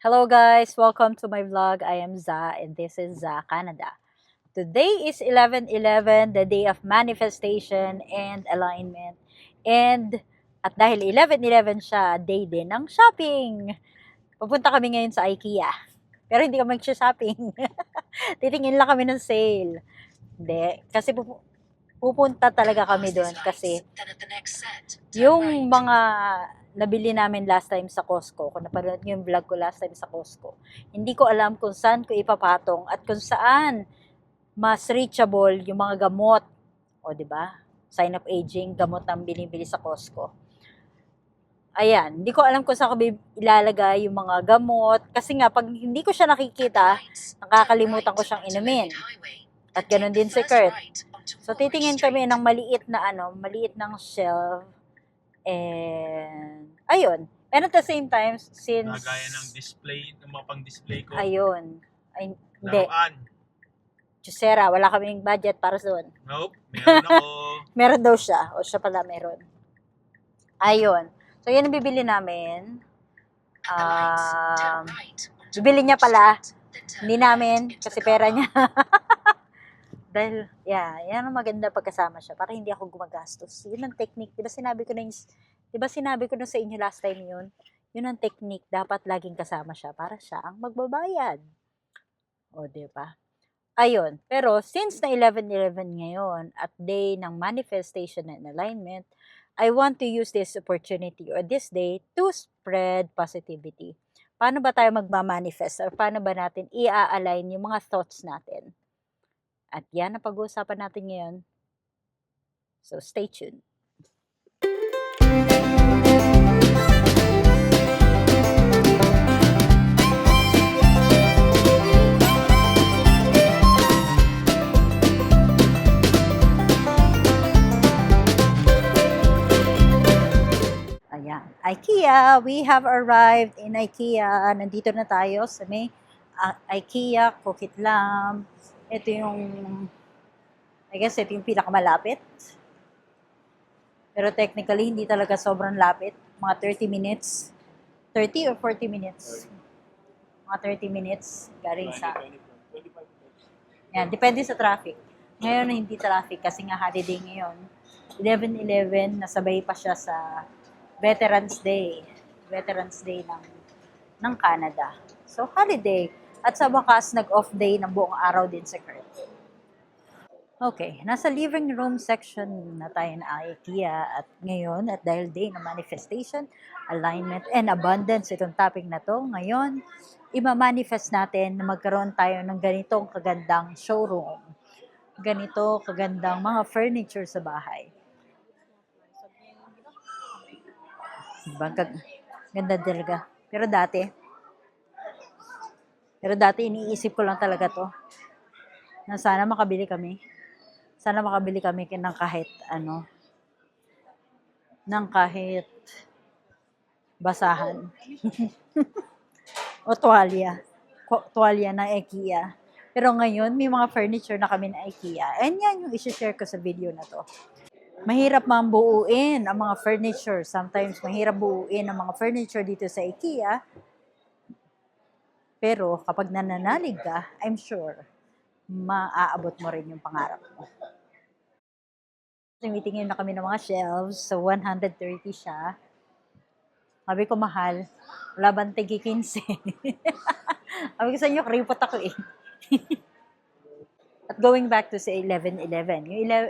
Hello guys, welcome to my vlog. I am Za and this is Za Canada. Today is 11/11, the day of manifestation and alignment. And at dahil 11/11 siya, day din ng shopping. Pupunta kami ngayon sa IKEA. Pero hindi kami mag-shopping. Titingin lang kami ng sale. Hindi, kasi pupunta talaga kami doon kasi yung mga nabili namin last time sa Costco, kung napanood nyo yung vlog ko last time sa Costco, hindi ko alam kung saan ko ipapatong at kung saan mas reachable yung mga gamot. O, di ba? Sign of aging, gamot ang binibili sa Costco. Ayan, hindi ko alam kung saan ko ilalagay yung mga gamot. Kasi nga, pag hindi ko siya nakikita, nakakalimutan ko siyang inumin. At ganun din si Kurt. So, titingin kami ng maliit ng shelf. And, ayun. And at the same time, since... Nagaya ng display, ng mga pang-display ko. Ayun. Ay, hindi. Laruan. Chusera, wala kaming budget para doon. Nope, meron ako. Meron daw siya. O siya pala meron. Ayun. So, yan ang bibili namin. Bibili niya pala. Hindi namin, kasi pera niya. Dahil, yan ang maganda pagkasama siya. Para hindi ako gumagastos. Yun ang technique. Diba sinabi ko na sa inyo last time yun? Yun ang technique. Dapat laging kasama siya para siya ang magbabayad. O, diba? Ayun. Pero, since na 11/11 ngayon at day ng manifestation and alignment, I want to use this opportunity or this day to spread positivity. Paano ba tayo magmamanifest? Or paano ba natin i-align yung mga thoughts natin? At yan ang pag-uusapan natin ngayon. So, stay tuned. Ayan. IKEA, we have arrived in IKEA. Nandito na tayo sa may IKEA, Coquitlam. Ito yung, I guess, ito yung pinakamalapit. Pero technically, hindi talaga sobrang lapit. Mga 30 minutes. 30 or 40 minutes? Mga 30 minutes. Galing sa... Yan, depende sa traffic. Ngayon, hindi traffic kasi nga holiday ngayon. 11/11, nasabay pa siya sa Veterans Day. Veterans Day ng Canada. So, holiday. At sa wakas, nag-off day ng buong araw din sa Kurt. Okay, nasa living room section na tayo na IKEA at ngayon, at dahil day ng manifestation, alignment, and abundance, itong topic na to, ngayon, ima-manifest natin na magkaroon tayo ng ganitong kagandang showroom. Ganito kagandang mga furniture sa bahay. Diba? Ganda talaga. Pero dati iniisip ko lang talaga to. Na sana makabili kami. Sana makabili kami ng kahit ng kahit basahan. O tuwalya. Tuwalya ng IKEA. Pero ngayon, may mga furniture na kami na IKEA. And yan yung isi-share ko sa video na to. Mahirap mambuuin ang mga furniture. Sometimes mahirap buuin ang mga furniture dito sa IKEA. Pero kapag nananalig ka, I'm sure, maaabot mo rin yung pangarap mo. Tumitingin na kami ng mga shelves. So, 130 siya. Sabi ko, mahal. Wala bang tigi 15? Sabi ko sa inyo, kripot ako eh. At going back to sa 11/11.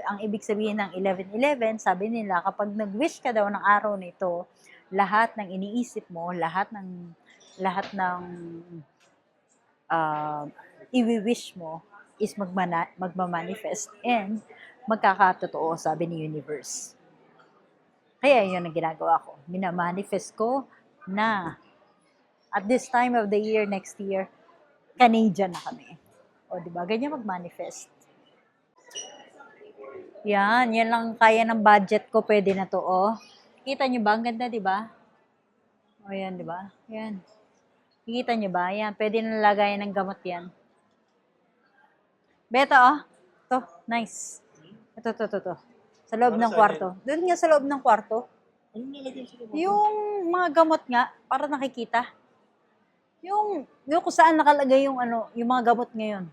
Ang ibig sabihin ng 11/11, sabi nila, kapag nag-wish ka daw ng araw nito, lahat ng iniisip mo, lahat ng i-wish mo is magmamanifest and magkakatotoo, sabi ni universe. Kaya yun ang ginagawa ko. Minamanifest ko na at this time of the year, next year, Canadian na kami. O, diba? Ganyan mag-manifest. Yan lang kaya ng budget ko. Pwede na to, oh. Kita nyo ba? Ang ganda, diba? O, yan, diba? Yan. Kikita nyo ba? Yan. Pwede na lagayan ng gamot yan. Beto, oh. To, nice. Ito. Sa loob ng kwarto. Doon nga sa loob ng kwarto. Anong nalagyan sa loob? Yung mga gamot nga, para nakikita. Yung kung saan nakalagay yung ano, yung mga gamot ngayon.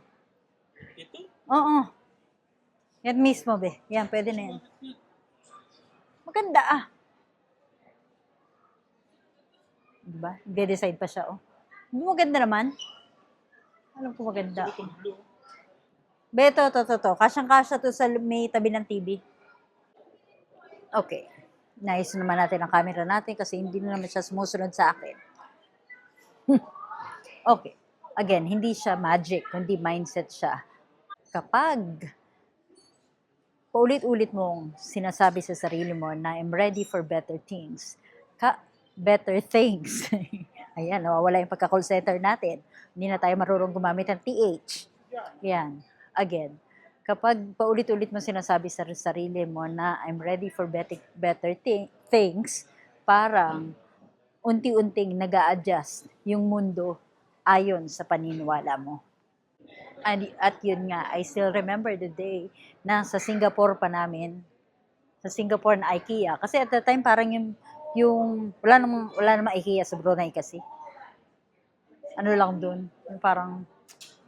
Ito? Oo. Yan mismo, be. Yan, pwede na yan. Maganda ah. Diba? Nagde-decide pa siya, oh. Hindi maganda naman. Alam ko maganda. Itong blue. Beto, to. Kasyang-kasya to sa may tabi ng TV. Okay. Nice naman natin ang camera natin kasi hindi na naman siya sumusunod sa akin. Okay. Again, hindi siya magic, kundi mindset siya. Kapag paulit-ulit mong sinasabi sa sarili mo na I'm ready for better things, better things. Ayan, nawawala yung pagka-call center natin. Hindi na tayo marunong gumamit ng TH. Yan. Again, kapag paulit-ulit mo sinasabi sa sarili mo na I'm ready for better things, parang unti-unting nag-a-adjust yung mundo ayon sa paniniwala mo. At yun nga, I still remember the day na sa Singapore pa namin, sa Singapore na IKEA. Kasi at that time, parang wala namang IKEA sa Brunei kasi. Ano lang dun, yung parang,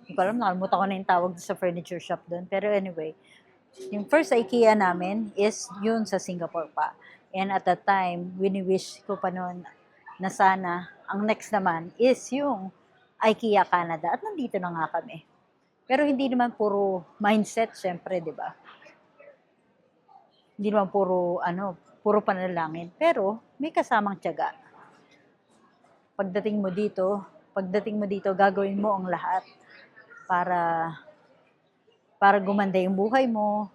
hindi ko alam, nakalimutan ko na yung tawag sa furniture shop dun. Pero anyway, yung first IKEA namin is yun sa Singapore pa. And at that time, wini-wish ko pa noon na sana, ang next naman is yung IKEA Canada. At nandito na nga kami. Pero hindi naman puro mindset, syempre, di ba? Hindi naman puro panalangin. Pero may kasamang tiyaga. Pagdating mo dito, gagawin mo ang lahat para gumanda yung buhay mo,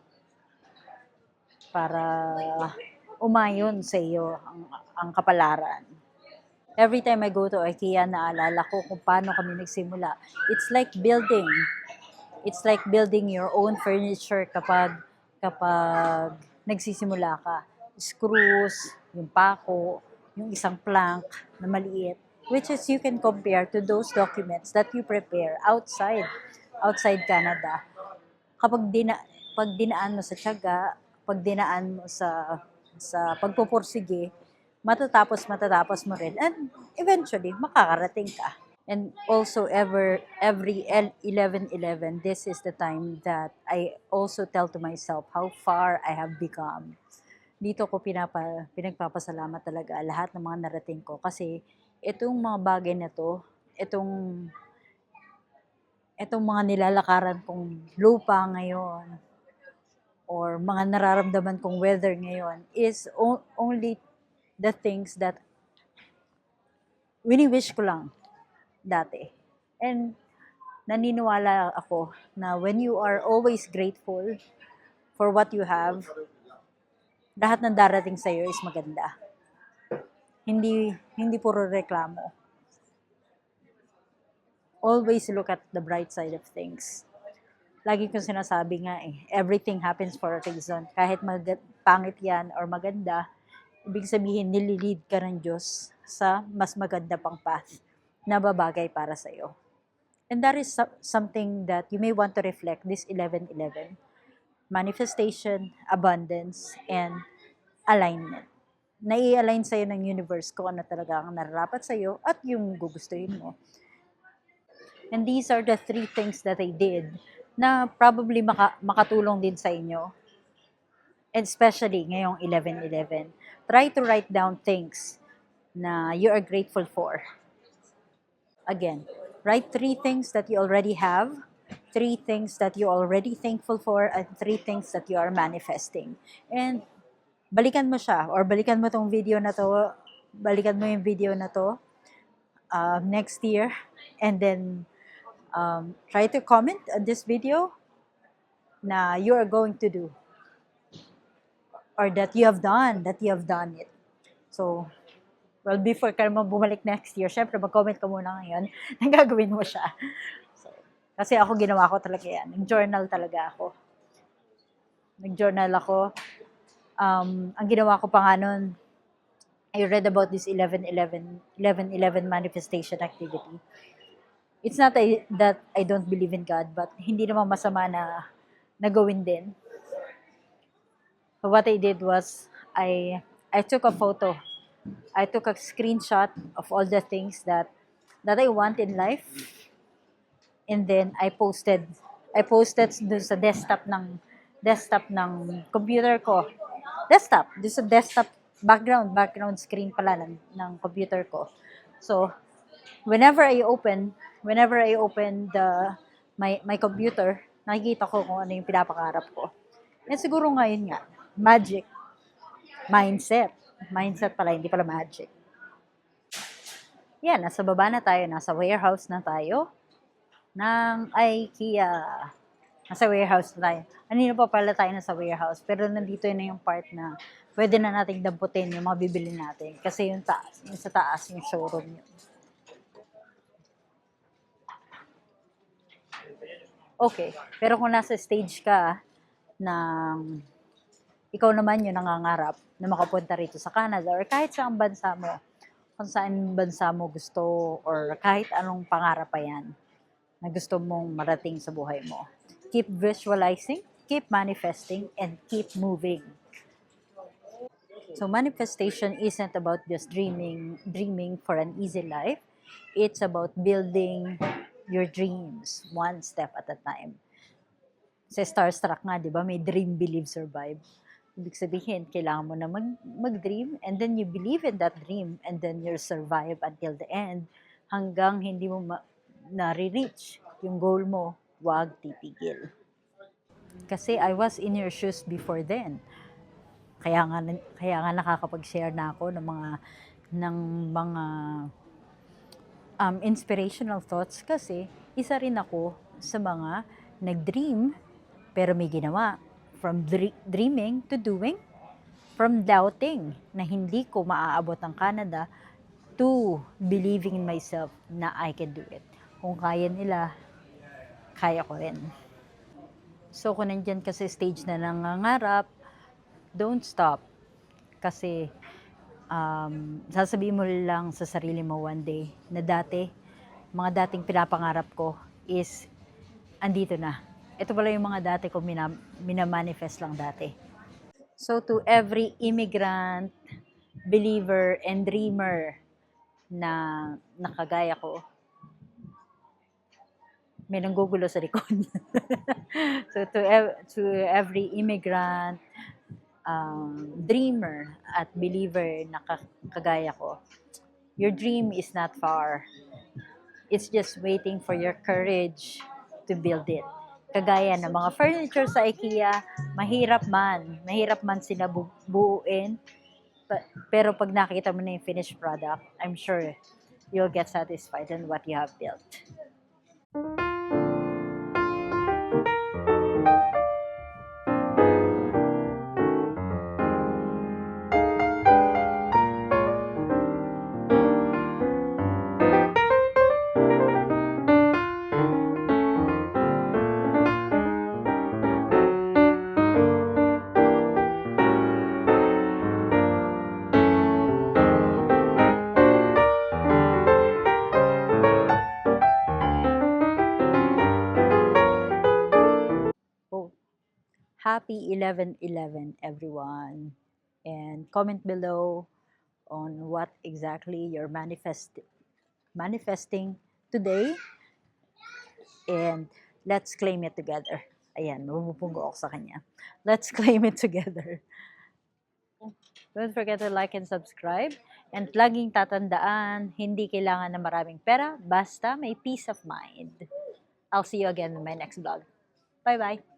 para umayon sa iyo ang kapalaran. Every time I go to IKEA, naalala ko kung paano kami nagsimula. It's like building your own furniture kapag nagsisimula ka. Screws, yung pako, yung isang plank na maliit, which is you can compare to those documents that you prepare outside Canada. Pag dinaan mo sa tiyaga, pag dinaan mo sa pagpupursige, matatapos mo rin, and eventually makakarating ka. And also every 11/11, this is the time that I also tell to myself how far I have become. Dito ko pinagpapasalamat talaga lahat ng mga narating ko kasi itong mga bagay na to, itong mga nilalakaran kong lupa ngayon or mga nararamdaman kong weather ngayon is only the things that wini-wish ko lang dati. And naniniwala ako na when you are always grateful for what you have, lahat ng darating sa iyo is maganda. Hindi puro reklamo. Always look at the bright side of things. Lagi kong sinasabi nga everything happens for a reason. Kahit pangit yan or maganda, ibig sabihin nililid ka ng Diyos sa mas maganda pang path na babagay para sa iyo. And that is something that you may want to reflect this 11/11. Manifestation, abundance, and alignment. Nai-align sa'yo ng universe kung ano talaga ang nararapat sa'yo at yung gugustuhin mo. And these are the 3 things that I did na probably makatulong din sa inyo. And especially ngayong 11/11. Try to write down things na you are grateful for. Again, write 3 things that you already have, 3 things that you're already thankful for, and 3 things that you are manifesting. And balikan mo siya or balikan mo yung video na to next year, and then try to comment on this video na you are going to do or that you have done it. So, well, before ka naman bumalik next year, syempre mag-comment ka muna ngayon na gagawin mo siya. So, kasi ako ginawa ko talaga yan. Nag-journal talaga ako. Ang ginawa ko pa nga nun, I read about this 11/11 manifestation activity. It's not that I don't believe in God, but hindi naman masama na gawin din. So what I did was, I took a photo. I took a screenshot of all the things that that I want in life. And then I posted dun sa desktop ng computer ko. Dun sa desktop background screen pala ng computer ko. So, whenever I open my computer, nakikita ko kung ano yung pinapangarap ko. And siguro ngayon nga, mindset pala, hindi pala magic. Yan, nasa baba na tayo, nasa warehouse na tayo ng IKEA. Nasa warehouse na tayo. Kanina pa pala tayo nasa warehouse, pero nandito na yung part na pwede na nating damputin yung mga bibili natin. Kasi yung sa taas, yung showroom yun. Okay, pero kung nasa stage ka ng ikaw naman yung nangangarap na makapunta rito sa Canada or kahit saan bansa mo, kung saan bansa mo gusto or kahit anong pangarap pa yan na gusto mong marating sa buhay mo. Keep visualizing, keep manifesting, and keep moving. So manifestation isn't about just dreaming for an easy life. It's about building your dreams one step at a time. Sa Starstruck nga, di ba, may dream, believe, survive. Ibig sabihin, kailangan mo na mag-dream and then you believe in that dream and then you survive until the end hanggang hindi mo nare-reach yung goal mo, wag titigil. Kasi I was in your shoes before then. Kaya nga nakakapag-share na ako ng mga inspirational thoughts kasi isa rin ako sa mga nag-dream pero may ginawa. From dreaming to doing, from doubting na hindi ko maaabot ang Canada to believing in myself na I can do it. Kung kaya nila, kaya ko rin. So kung nandyan kasi stage na nangangarap, don't stop. Kasi sasabihin mo lang sa sarili mo one day na mga dating pinapangarap ko is andito na. Ito pala yung mga dati ko minamanifest lang dati. So to every immigrant, believer, and dreamer na nakagaya ko, may nanggugulo sa likod. So to every immigrant, dreamer at believer na kagaya ko, your dream is not far. It's just waiting for your courage to build it. Kagaya ng mga furniture sa IKEA, mahirap man sila buuin, pero pag nakita mo na yung finished product, I'm sure you'll get satisfied in what you have built. Happy 11/11 everyone, and comment below on what exactly you're manifesting today, and let's claim it together. Ayan, bumupunggo ako sa kanya. Let's claim it together. Don't forget to like and subscribe, and laging tatandaan, hindi kailangan ng maraming pera, basta may peace of mind. I'll see you again in my next vlog. Bye-bye!